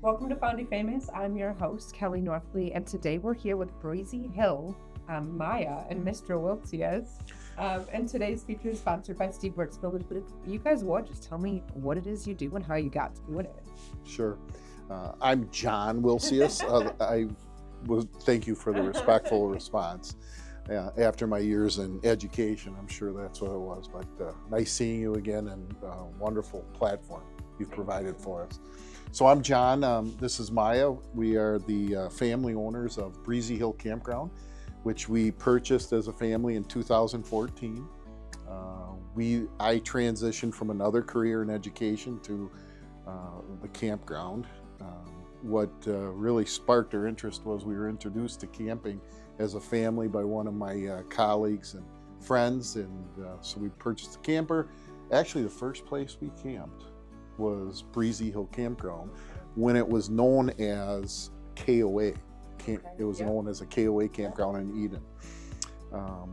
Welcome to Fondy Famous. I'm your host, Kelly Northley, and today we're here with Breezy Hill, Maya, and Mr. Wiltzius. And today's feature is sponsored by Steve Works Builders. But if you guys would, just tell me what it is you do and how you got to doing it. Sure. I'm Jon Wiltzius. Thank you for the respectful response. After my years in education, I'm sure that's what it was. But nice seeing you again, and wonderful platform you've provided for us. So I'm Jon. This is Maya. We are the family owners of Breezy Hill Campground, which we purchased as a family in 2014. I transitioned from another career in education to the campground. What really sparked our interest was we were introduced to camping as a family by one of my colleagues and friends, and so we purchased a camper. Actually, the first place we camped was Breezy Hill Campground when it was known as KOA. It was known as a KOA campground in Eden.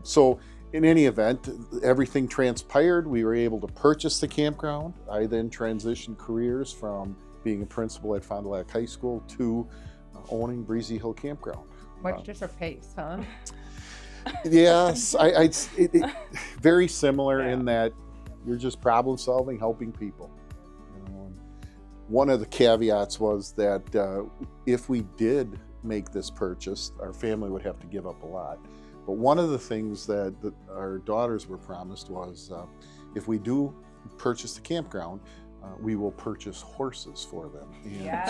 So in any event, everything transpired. We were able to purchase the campground. I then transitioned careers from being a principal at Fond du Lac High School to owning Breezy Hill Campground. Much different pace, huh? Yes, very similar in that you're just problem solving, helping people. One of the caveats was that if we did make this purchase, our family would have to give up a lot. But one of the things that our daughters were promised was if we do purchase the campground, we will purchase horses for them. And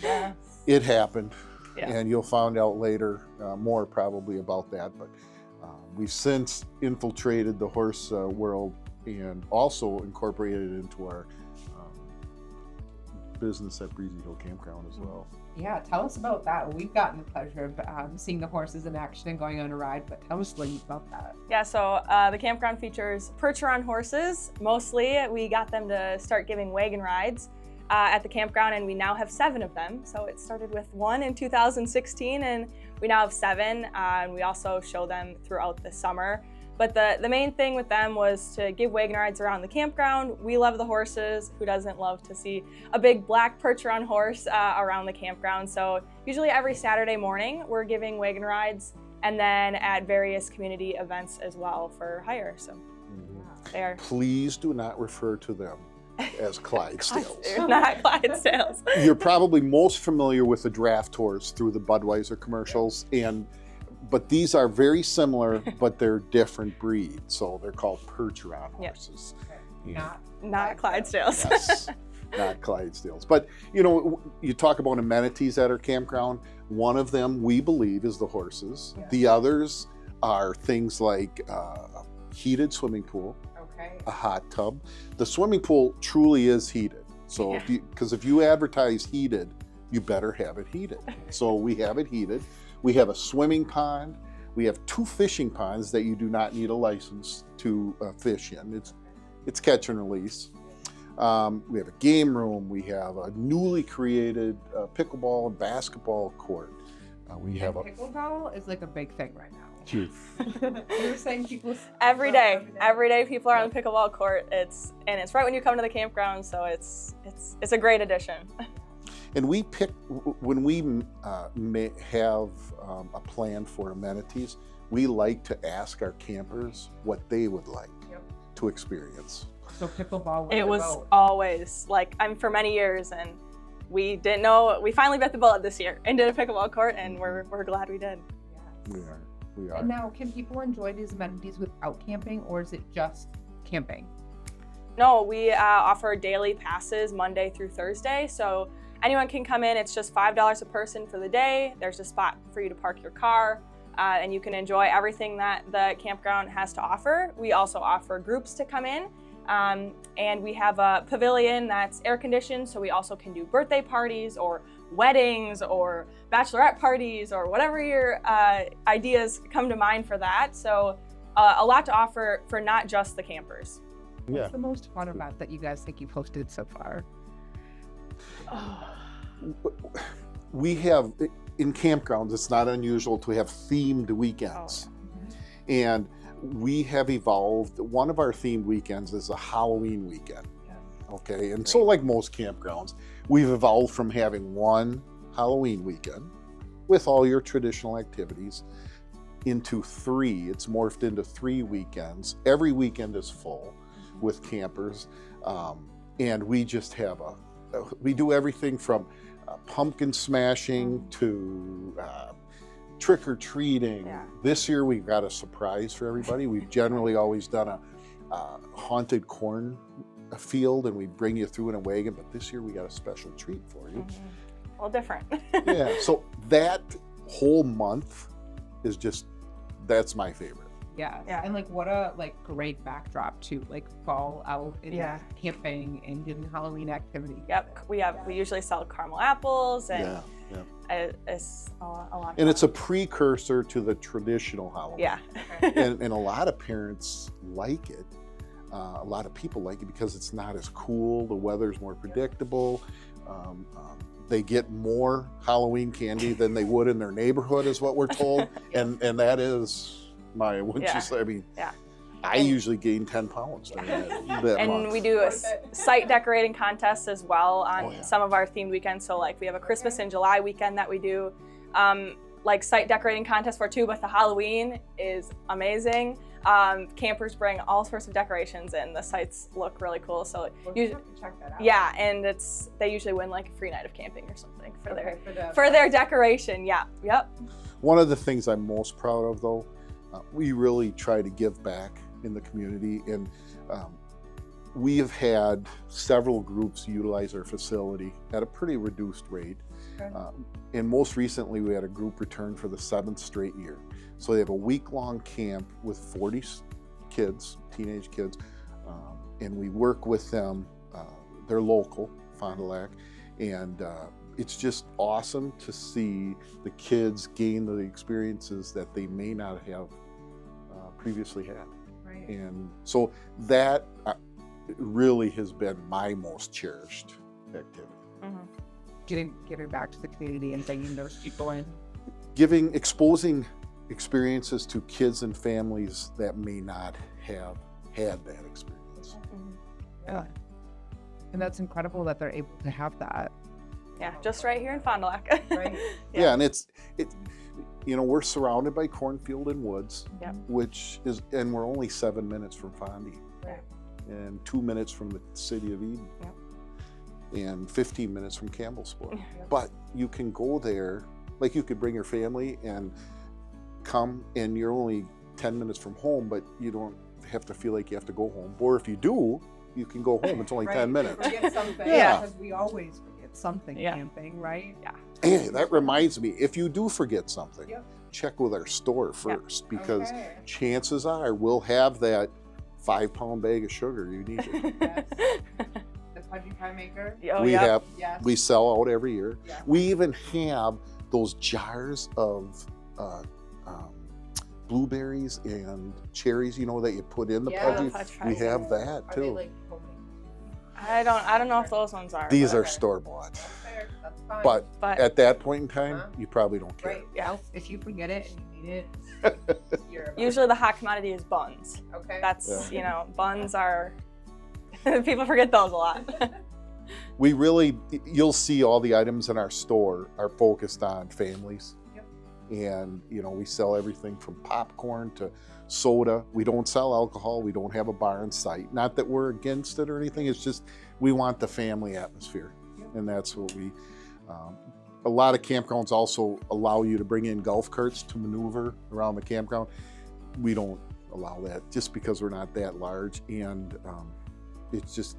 so it happened, and you'll find out later more probably about that. But we've since infiltrated the horse world and also incorporated it into our business at Breezy Hill Campground as well. Yeah, tell us about that. We've gotten the pleasure of seeing the horses in action and going on a ride, but tell us a little about that. Yeah, so the campground features perch-around horses. Mostly, we got them to start giving wagon rides at the campground, and we now have 7 of them. So it started with 1 in 2016, and we now have 7, and we also show them throughout the summer. But the main thing with them was to give wagon rides around the campground. We love the horses. Who doesn't love to see a big black perch-around horse around the campground? So usually every Saturday morning, we're giving wagon rides, and then at various community events as well for hire. So they are. Please do not refer to them as Clydesdales. They're not Clydesdales. You're probably most familiar with the draft tours through the Budweiser commercials, but these are very similar, but they're different breeds. So they're called perch-around horses. Not Clydesdales. Yes, not Clydesdales. But you talk about amenities at our campground. One of them, we believe, is the horses. Yeah. The others are things like heated swimming pool, a hot tub. The swimming pool truly is heated. So if you advertise heated, you better have it heated. So we have it heated. We have a swimming pond. We have 2 fishing ponds that you do not need a license to fish in. It's catch and release. We have a game room. We have a newly created pickleball and basketball court. Pickleball is like a big thing right now. You were saying people every day people are on the pickleball court. It's right when you come to the campground, so it's a great addition. And when we have a plan for amenities, we like to ask our campers what they would like to experience. So pickleball was always for many years, and we didn't know. We finally bit the bullet this year and did a pickleball court, and we're glad we did. Yes. We are. And now, can people enjoy these amenities without camping, or is it just camping? No, we offer daily passes Monday through Thursday, so anyone can come in. It's just $5 a person for the day. There's a spot for you to park your car, and you can enjoy everything that the campground has to offer. We also offer groups to come in, and we have a pavilion that's air conditioned, so we also can do birthday parties or weddings or bachelorette parties or whatever your ideas come to mind for that. So a lot to offer for not just the campers. What's the most fun event that you guys think you've hosted so far? We have, in campgrounds, it's not unusual to have themed weekends. And we have evolved. One of our themed weekends is a Halloween weekend. Okay, and so like most campgrounds, we've evolved from having one Halloween weekend with all your traditional activities into 3. It's morphed into 3 weekends. Every weekend is full with campers, and we just have we do everything from pumpkin smashing to trick-or-treating. Yeah. This year we've got a surprise for everybody. We've generally always done a haunted corn field, and we bring you through in a wagon, but this year we got a special treat for you. A little different. Yeah, so that whole month is just, that's my favorite. Yeah. Yeah. And like what a great backdrop to like fall out and camping and doing Halloween activity. Yep. We usually sell caramel apples and it's a lot of fun. And it's a precursor to the traditional Halloween. Yeah. and a lot of parents like it. A lot of people like it because it's not as cool. The weather's more predictable. They get more Halloween candy than they would in their neighborhood, is what we're told. and that is my, I mean, I usually gain 10 pounds during that and month. we do a site decorating contest as well on some of our themed weekends. So like we have a Christmas in July weekend that we do like site decorating contest for too, but the Halloween is amazing. Campers bring all sorts of decorations and the sites look really cool. So check that out. yeah, and they usually win like a free night of camping or something for their decoration. Yeah. Yep. One of the things I'm most proud of, though, we really try to give back in the community, and we have had several groups utilize our facility at a pretty reduced rate. Okay. And most recently, we had a group return for the 7th straight year. So they have a week-long camp with 40 kids, teenage kids, and we work with them. They're local, Fond du Lac, and it's just awesome to see the kids gain the experiences that they may not have previously had. Right. And so that really has been my most cherished activity. Giving back to the community and bringing those people in. Exposing experiences to kids and families that may not have had that experience. Yeah. And that's incredible that they're able to have that. Yeah, just right here in Fond du Lac. Right. Yeah, and it's we're surrounded by cornfield and woods, which is, and we're only 7 minutes from Fondy, and 2 minutes from the city of Eden, and 15 minutes from Campbellsport. But you can go there, like you could bring your family and come, and you're only 10 minutes from home, but you don't have to feel like you have to go home. Or if you do, you can go home. It's only 10 minutes. Forget something. Because we always forget something camping, right? Yeah. Hey, that reminds me, if you do forget something, check with our store first, because chances are we'll have that 5-pound bag of sugar you need. Yes. The pudgy pie maker. We sell out every year. Yeah. We even have those jars of blueberries and cherries, that you put in the pudgy. We have that too. I don't know if those ones are. These are store-bought. That's fine. But at that point in time, you probably don't care. Right. Yeah. If you forget it and you need it, usually the hot commodity is buns. Okay. That's buns are people forget those a lot. You'll see all the items in our store are focused on families. And we sell everything from popcorn to soda. We don't sell alcohol. We don't have a bar in sight. Not that we're against it or anything. It's just we want the family atmosphere, and that's what we. A lot of campgrounds also allow you to bring in golf carts to maneuver around the campground. We don't allow that just because we're not that large, and it just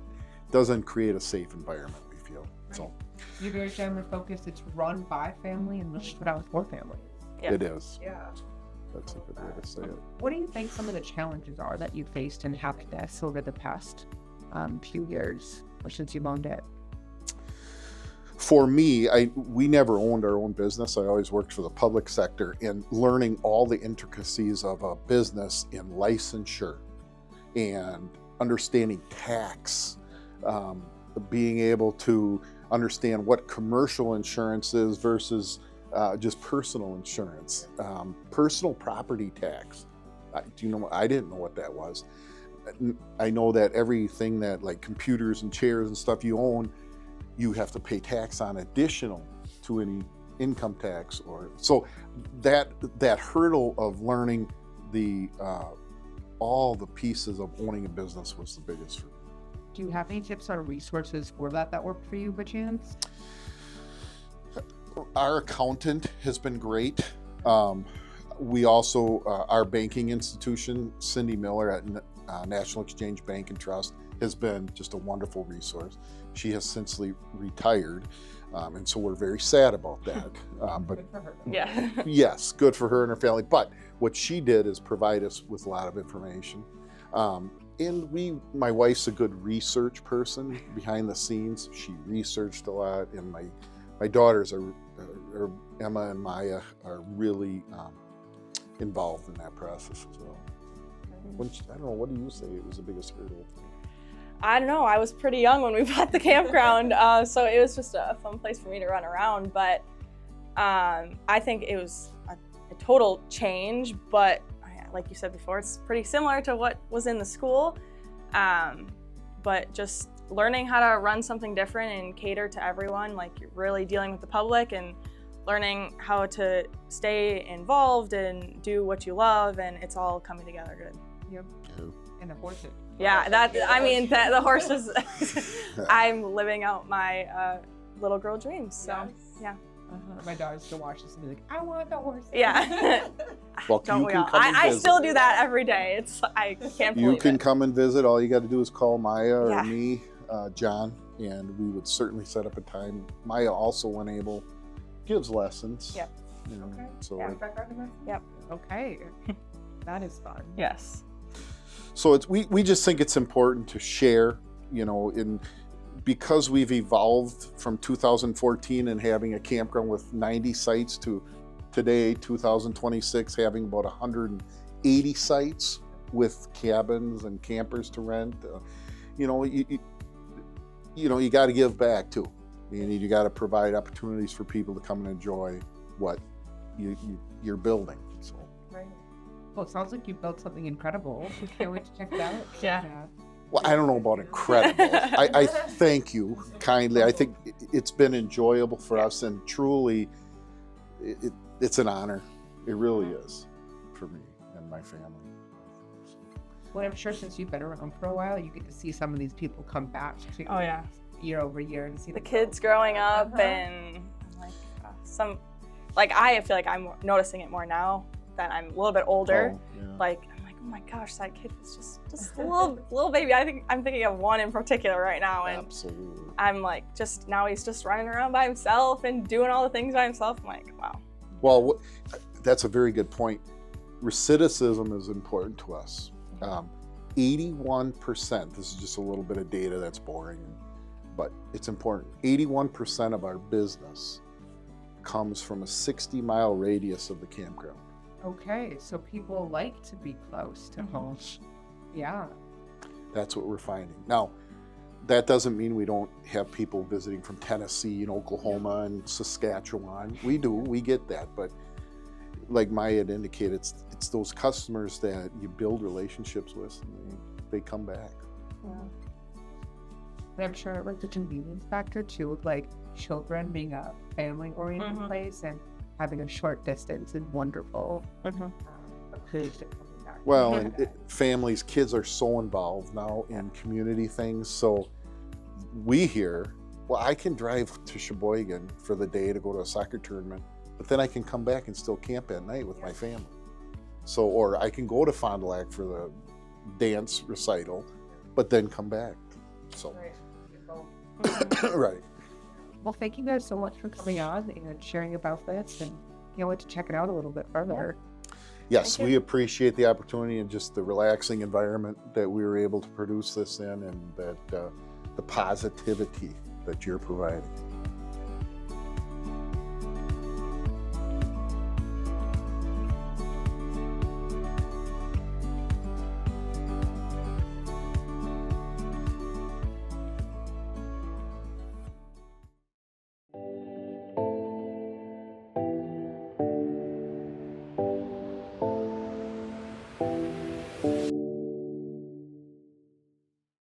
doesn't create a safe environment, we feel. Right. So you're very family focused. It's run by family and really put out for family. Yeah. It is. Yeah. That's a good way to say it. What do you think some of the challenges are that you faced in happiness over the past few years or since you owned it? For me, we never owned our own business. I always worked for the public sector, and learning all the intricacies of a business in licensure and understanding tax, being able to understand what commercial insurance is versus just personal insurance, personal property tax. I didn't know what that was. I know that everything that like computers and chairs and stuff you own, you have to pay tax on additional to any income tax, or so that hurdle of learning the all the pieces of owning a business was the biggest for me. Do you have any tips or resources for that worked for you by chance? Our accountant has been great. We also, our banking institution, Cindy Miller at National Exchange Bank and Trust, has been just a wonderful resource. She has since retired, and so we're very sad about that. But Good for her. Yeah. yes, good for her and her family. But what she did is provide us with a lot of information. And my wife's a good research person behind the scenes. She researched a lot, and my daughters are Emma and Maya are really involved in that process as well. I don't know, what do you say was the biggest hurdle? I don't know. I was pretty young when we bought the campground, so it was just a fun place for me to run around. But I think it was a total change. But like you said before, it's pretty similar to what was in the school. But just learning how to run something different and cater to everyone, like you're really dealing with the public, and learning how to stay involved and do what you love, and it's all coming together good. Yep. And the horses. Yeah, the horses, I'm living out my little girl dreams, so Yes. yeah. My daughter's still watch this and be like, I want the horse. Yeah. Well, Don't you we can all? come and I visit. still do that every day. I can't believe You can it. come and visit. All you got to do is call Maya or Yeah. me, John, and we would certainly set up a time. Maya also, when able, gives lessons. Yep. You know, Okay. so Yeah. Yep. Okay. That is fun. Yes. so we just think it's important to share, you know, because we've evolved from 2014 and having a campground with 90 sites to today, 2026, having about 180 sites with cabins and campers to rent. You know, you got to give back too. You got to provide opportunities for people to come and enjoy what you're building. So. Right. Well, it sounds like you built something incredible. We can't wait to check it out. Yeah. Well, I don't know about incredible. I thank you kindly. I think it's been enjoyable for us, and truly, it's an honor. It really is for me and my family. Well, I'm sure since you've been around for a while, you get to see some of these people come back to Oh yeah. year over year and see The kids growing up, and like I feel like I'm noticing it more now that I'm a little bit older. Oh, yeah. Like I'm like, oh my gosh, that kid was just a little baby. I'm thinking of one in particular right now, and Absolutely. I'm like, now he's just running around by himself and doing all the things by himself. I'm like, wow. Well, that's a very good point. Recidivism is important to us. 81%, this is just a little bit of data that's boring, but it's important. 81% of our business comes from a 60-mile radius of the campground. Okay, so people like to be close to home. Yeah. That's what we're finding. Now, that doesn't mean we don't have people visiting from Tennessee and Oklahoma and Saskatchewan. We do, we get that, but like Maya had indicated, it's those customers that you build relationships with, and they come back. Yeah. And I'm sure like the convenience factor too, with like children being a family-oriented place and having a short distance is wonderful. Well, and families, kids are so involved now in community things. So we hear, well, I can drive to Sheboygan for the day to go to a soccer tournament, but then I can come back and still camp at night with my family. So, or I can go to Fond du Lac for the dance recital, but then come back. So, right. Well, thank you guys so much for coming on and sharing about this, and can't wait to check it out a little bit further. Yes, we appreciate the opportunity and just the relaxing environment that we were able to produce this in, and that the positivity that you're providing.